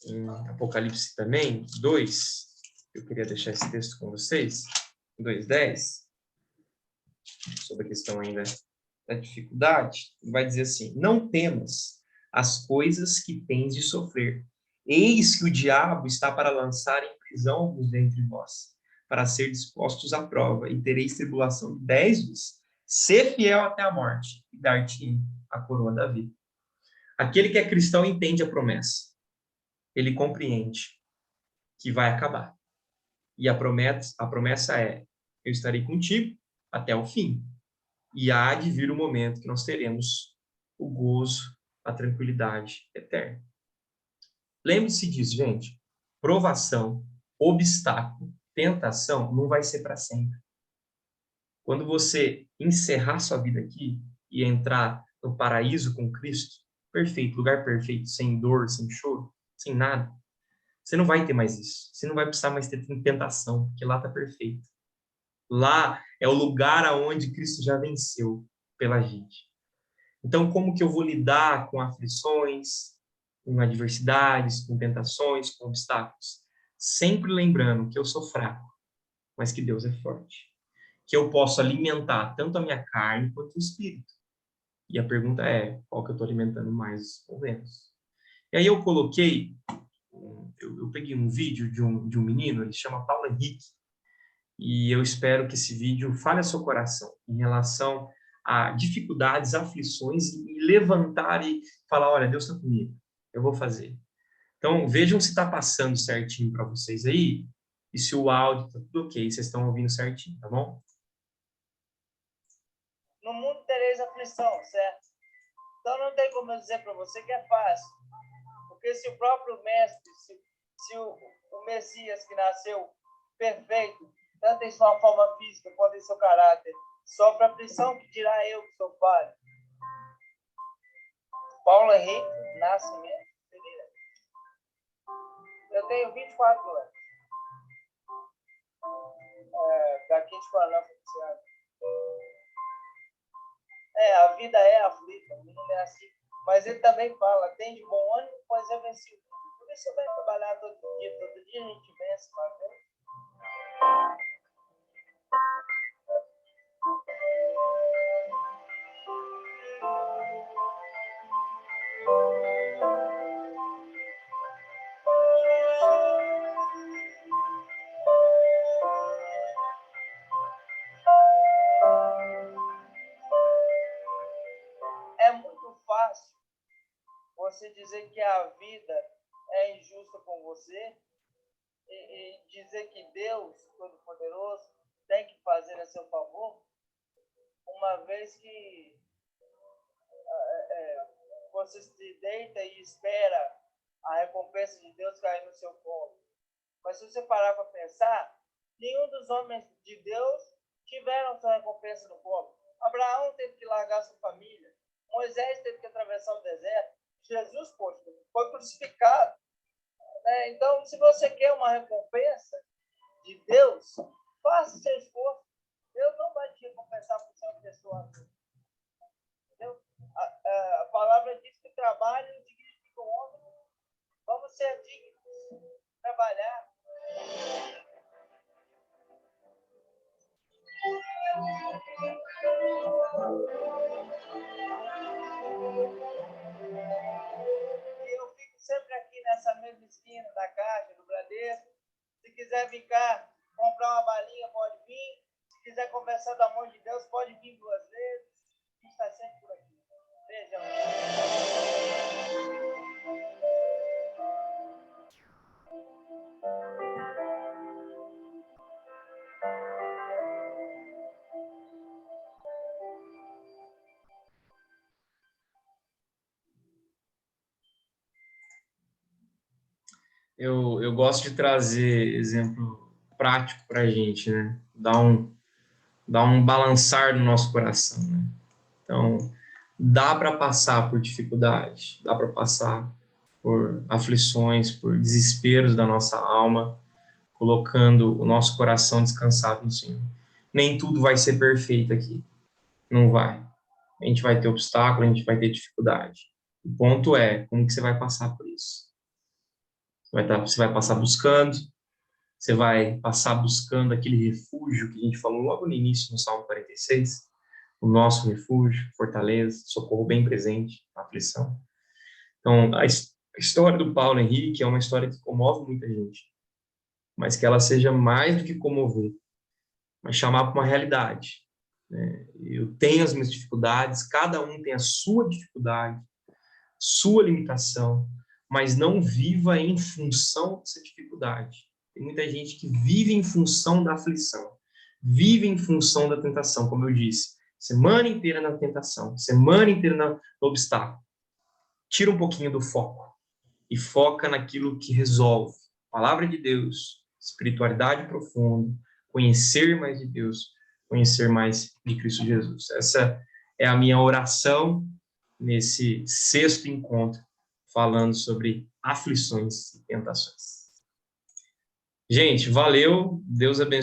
A: em Apocalipse também, 2, eu queria deixar esse texto com vocês, 2:10, sobre a questão ainda da dificuldade, vai dizer assim: não temas as coisas que tens de sofrer. Eis que o diabo está para lançar em prisão alguns dentre vós, para ser dispostos à prova, e tereis tribulação de 10 vezes. Sê fiel até a morte, e dar-te a coroa da vida. Aquele que é cristão entende a promessa. Ele compreende que vai acabar. E a promessa é: eu estarei contigo até o fim. E há de vir o momento que nós teremos o gozo, a tranquilidade eterna. Lembre-se disso, gente. Provação, obstáculo, tentação não vai ser para sempre. Quando você encerrar sua vida aqui e entrar no paraíso com Cristo, perfeito, lugar perfeito, sem dor, sem choro, sem nada, você não vai ter mais isso. Você não vai precisar mais ter tentação, porque lá está perfeito. Lá é o lugar aonde Cristo já venceu pela gente. Então, como que eu vou lidar com aflições, com adversidades, com tentações, com obstáculos? sempre lembrando que eu sou fraco, mas que Deus é forte. Que eu posso alimentar tanto a minha carne quanto o espírito. E a pergunta é, qual que eu estou alimentando mais ou menos? E aí eu coloquei, eu peguei um vídeo de um menino, ele chama Paulo Henrique, e eu espero que esse vídeo fale ao seu coração em relação a dificuldades, aflições, e levantar e falar, olha, Deus está comigo, eu vou fazer. Então, vejam se está passando certinho para vocês aí, e se o áudio está tudo ok, vocês estão ouvindo certinho, tá bom?
E: No mundo tereis aflição, certo? Então não tem como eu dizer para você que é fácil. Porque se o próprio mestre, se o Messias que nasceu perfeito, tanto em sua forma física quanto em seu caráter, sofre aflição, que dirá eu que sou falho. Paulo Henrique Nascimento Pereira. Eu tenho 24 anos. Daqui de Paranapanema. A vida é aflita, o mundo é assim. Mas ele também fala, tem de bom ânimo, pois eu venci o mundo. Por isso eu venho trabalhar todo dia a gente vence, mas é muito fácil você dizer que a vida é injusta com você e dizer que Deus, Todo-Poderoso, tem que fazer a seu favor, uma vez que você se deita e espera a recompensa de Deus cair no seu colo. Mas se você parar para pensar, nenhum dos homens de Deus tiveram sua recompensa no colo. Abraão teve que largar sua família. Moisés teve que atravessar o deserto. Jesus, poxa, foi crucificado. Então, se você quer uma recompensa de Deus, faça seu esforço. Deus não vai te recompensar por ser uma pessoa. Entendeu? A palavra diz que o trabalho dignifica o homem. Vamos ser dignos, trabalhar. E eu fico sempre aqui nessa mesma esquina da Caixa, do Bradesco. Se quiser vir cá comprar uma balinha, pode vir. Se quiser conversar do amor de Deus, pode vir 2 vezes. A gente está sempre por aqui. Beijão.
A: Eu gosto de trazer exemplo prático para a gente, né? Dar um balançar no nosso coração, né? Então, dá para passar por dificuldade, dá para passar por aflições, por desesperos da nossa alma, colocando o nosso coração descansado no Senhor. Nem tudo vai ser perfeito aqui, não vai. A gente vai ter obstáculo, a gente vai ter dificuldade. O ponto é, como que você vai passar por isso? Você vai passar buscando, você vai passar buscando aquele refúgio que a gente falou logo no início, no Salmo 46, o nosso refúgio, fortaleza, socorro bem presente na aflição. Então, a história do Paulo Henrique é uma história que comove muita gente, mas que ela seja mais do que comover, mas chamar para uma realidade. Né? Eu tenho as minhas dificuldades, cada um tem a sua dificuldade, sua limitação, mas não viva em função dessa dificuldade. Tem muita gente que vive em função da aflição, vive em função da tentação, como eu disse, semana inteira na tentação, semana inteira no obstáculo. Tira um pouquinho do foco e foca naquilo que resolve. Palavra de Deus, espiritualidade profunda, conhecer mais de Deus, conhecer mais de Cristo Jesus. Essa é a minha oração nesse 6º encontro, falando sobre aflições e tentações. Gente, valeu, Deus abençoe.